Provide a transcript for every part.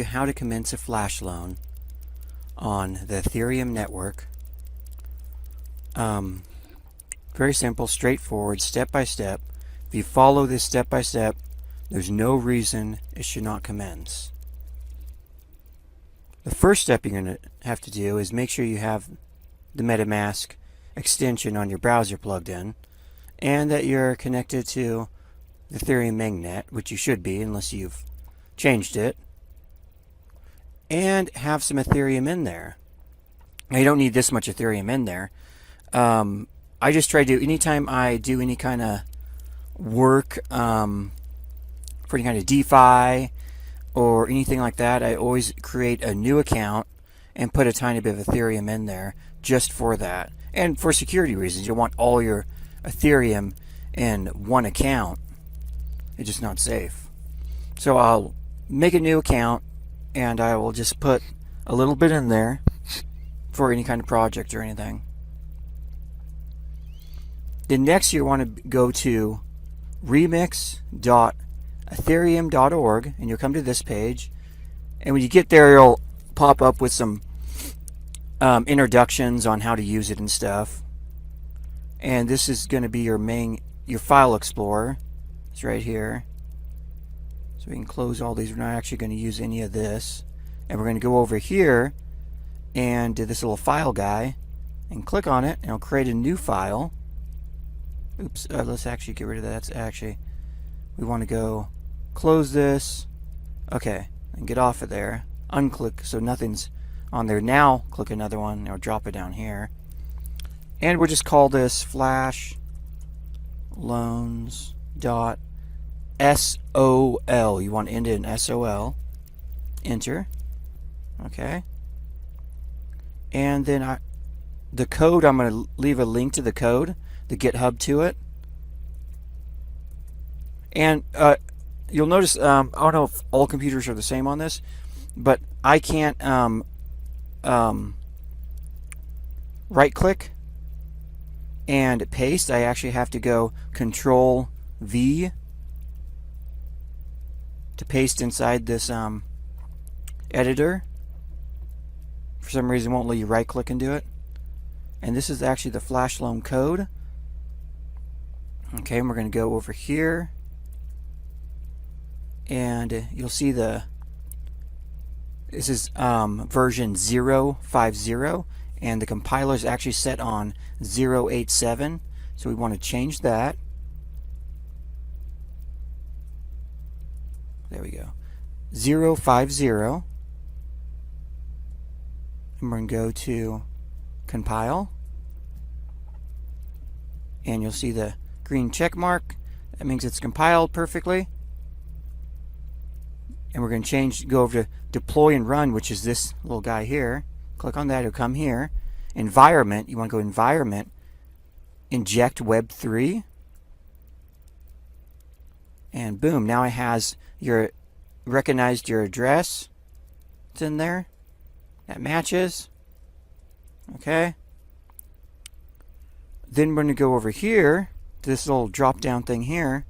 How to commence a flash loan on the Ethereum network. Very simple, straightforward, step by step. If you follow this step by step, there's no reason it should not commence. The first step you're going to have to do is make sure you have the Metamask extension on your browser plugged in, and that you're connected to the Ethereum mainnet, which you should be unless you've changed it, and have some Ethereum in there. Now, you don't need this much Ethereum in there. I just try to, anytime I do any kind of work for any kind of DeFi or anything like that, I always create a new account and put a tiny bit of Ethereum in there just for that. And for security reasons, you want all your Ethereum in one account. It's just not safe. So I'll make a new account and I will just put a little bit in there for any kind of project or anything. Then next you want to go to remix.ethereum.org and you'll come to this page, and when you get there it'll pop up with some introductions on how to use it and stuff. And this is going to be your file explorer. It's right here. So we can close all these. We're not actually going to use any of this. And we're going to go over here and do this little file guy and click on it, and it'll create a new file. Oops, let's actually get rid of that. That's actually, we want to go close this. Okay, and get off of there. Unclick so nothing's on there. Now click another one, or drop it down here. And we'll just call this flashloans.sol. You want to end it in SOL. Enter. Okay. And then the code, I'm going to leave a link to the code, the GitHub to it. And you'll notice, I don't know if all computers are the same on this, but I can't right click and paste. I actually have to go Control V to paste inside this editor. For some reason it won't let you right click and do it. And this is actually the Flash Loan code. Okay, and we're going to go over here, and you'll see this is version 0.50, and the compiler is actually set on 0.87, so we want to change that. There we go. 0.50. And we're going to go to compile, and you'll see the green check mark. That means it's compiled perfectly. And we're going to go over to deploy and run, which is this little guy here. Click on that, it'll come here. Environment, you want to go environment, inject web3, and boom, now it has recognized your address. It's in there. That matches. Okay. Then we're going to go over here to this little drop down thing here,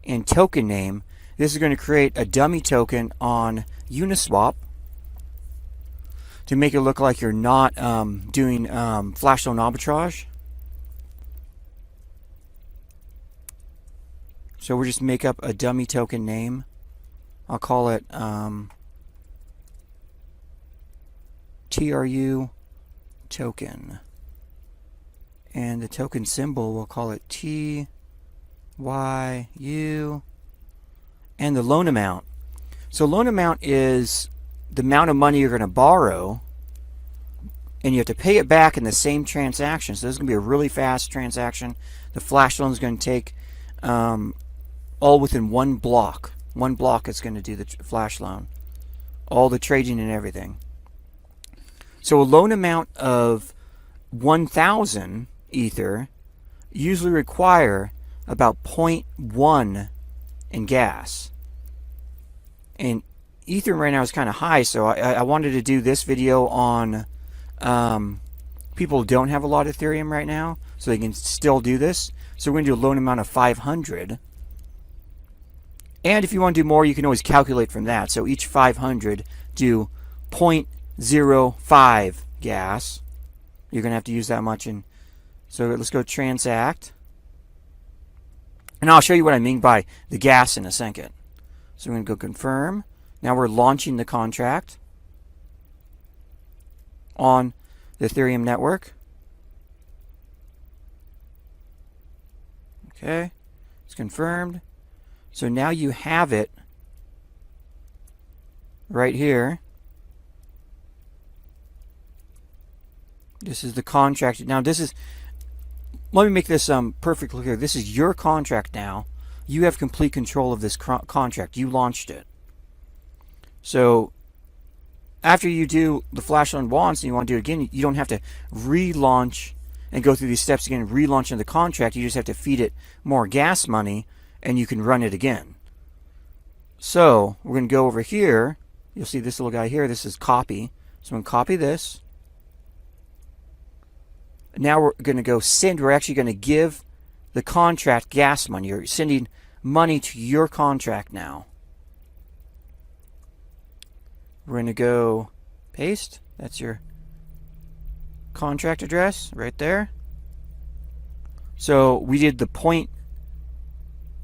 and token name. This is going to create a dummy token on Uniswap to make it look like you're not doing flash loan arbitrage. So we'll just make up a dummy token name. I'll call it TRU token. And the token symbol, we'll call it TYU. And the loan amount. So loan amount is the amount of money you're going to borrow, and you have to pay it back in the same transaction. So this is going to be a really fast transaction. The flash loan is going to take all within one block. One block is going to do the flash loan. All the trading and everything. So a loan amount of 1,000 Ether usually require about 0.1 in gas. And Ethereum right now is kind of high, so I wanted to do this video on people who don't have a lot of Ethereum right now, so they can still do this. So we're going to do a loan amount of 500. And if you want to do more, you can always calculate from that. So each 500 do 0.05 gas. You're going to have to use that much. And so let's go transact. And I'll show you what I mean by the gas in a second. So we're going to go confirm. Now we're launching the contract on the Ethereum network. Okay, it's confirmed. So now you have it right here. This is the contract. Now this is, let me make this perfectly clear. This is your contract now. You have complete control of this contract. You launched it. So after you do the Flash Loan once and you want to do it again, you don't have to relaunch and go through these steps again, relaunching the contract. You just have to feed it more gas money and you can run it again. So we're going to go over here. You'll see this little guy here. This is copy. So I'm going to copy this. Now we're going to go send. We're actually going to give the contract gas money. You're sending money to your contract now. We're going to go paste. That's your contract address right there. So we did the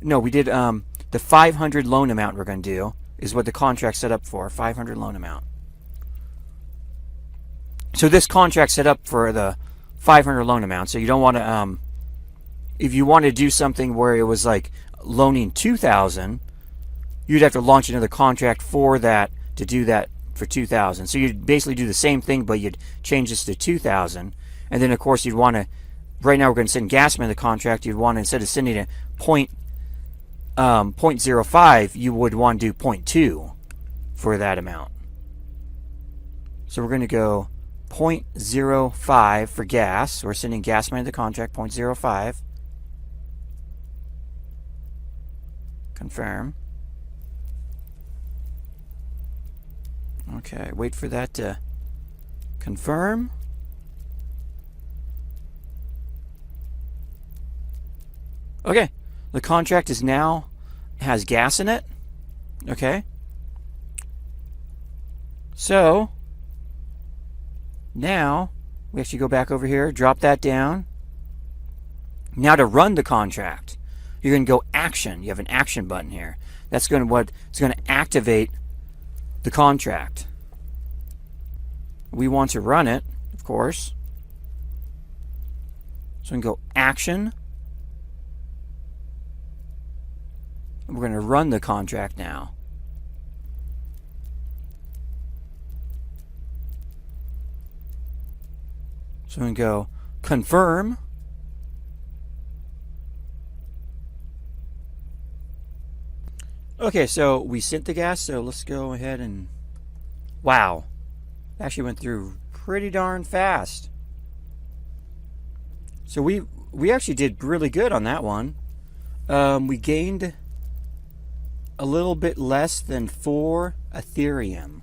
the 500 loan amount we're going to do is what the contract set up for, 500 loan amount. So this contract set up for the 500 loan amount. So you don't want to, if you want to do something where it was like loaning 2,000, you'd have to launch another contract for that to do that for 2,000. So you'd basically do the same thing, but you'd change this to 2,000. And then of course you'd want to, right now we're going to send gas money to the contract. You'd want to, instead of sending a 0.05, you would want to do 0.2 for that amount. So we're going to go 0.05 for gas. We're sending gas money to the contract, 0.05. Confirm. Okay, wait for that to confirm. Okay, the contract is now has gas in it. Okay. So now we actually go back over here, drop that down. Now to run the contract, you're going to go action. You have an action button here. That's going to it's going to activate the contract. We want to run it, of course. So we can go action. We're going to run the contract now. So we can go confirm. Okay, so we sent the gas, so let's go ahead and, wow, actually went through pretty darn fast. So we actually did really good on that one. We gained a little bit less than 4 Ethereum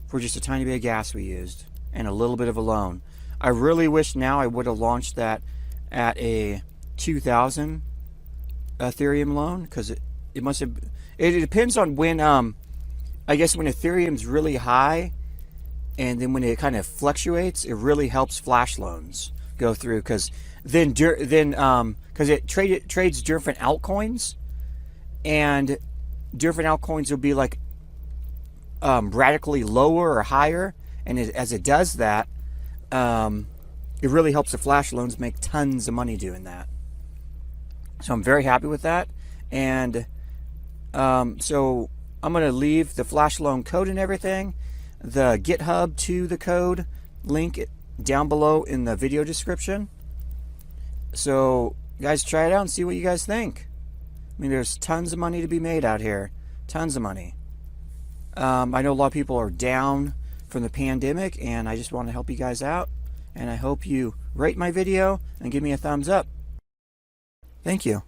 for just a tiny bit of gas we used and a little bit of a loan. I really wish now I would have launched that at a 2,000 Ethereum loan, because it must have, it depends on when I guess when Ethereum's really high and then when it kind of fluctuates, it really helps Flash Loans go through, because then because it trades different altcoins, and different altcoins will be like radically lower or higher, and as it does that, it really helps the Flash Loans make tons of money doing that. So I'm very happy with that. And so I'm going to leave the Flash Loan code and everything, the GitHub to the code link down below in the video description. So guys, try it out and see what you guys think. I mean, there's tons of money to be made out here. Tons of money. I know a lot of people are down from the pandemic, and I just want to help you guys out. And I hope you rate my video and give me a thumbs up. Thank you.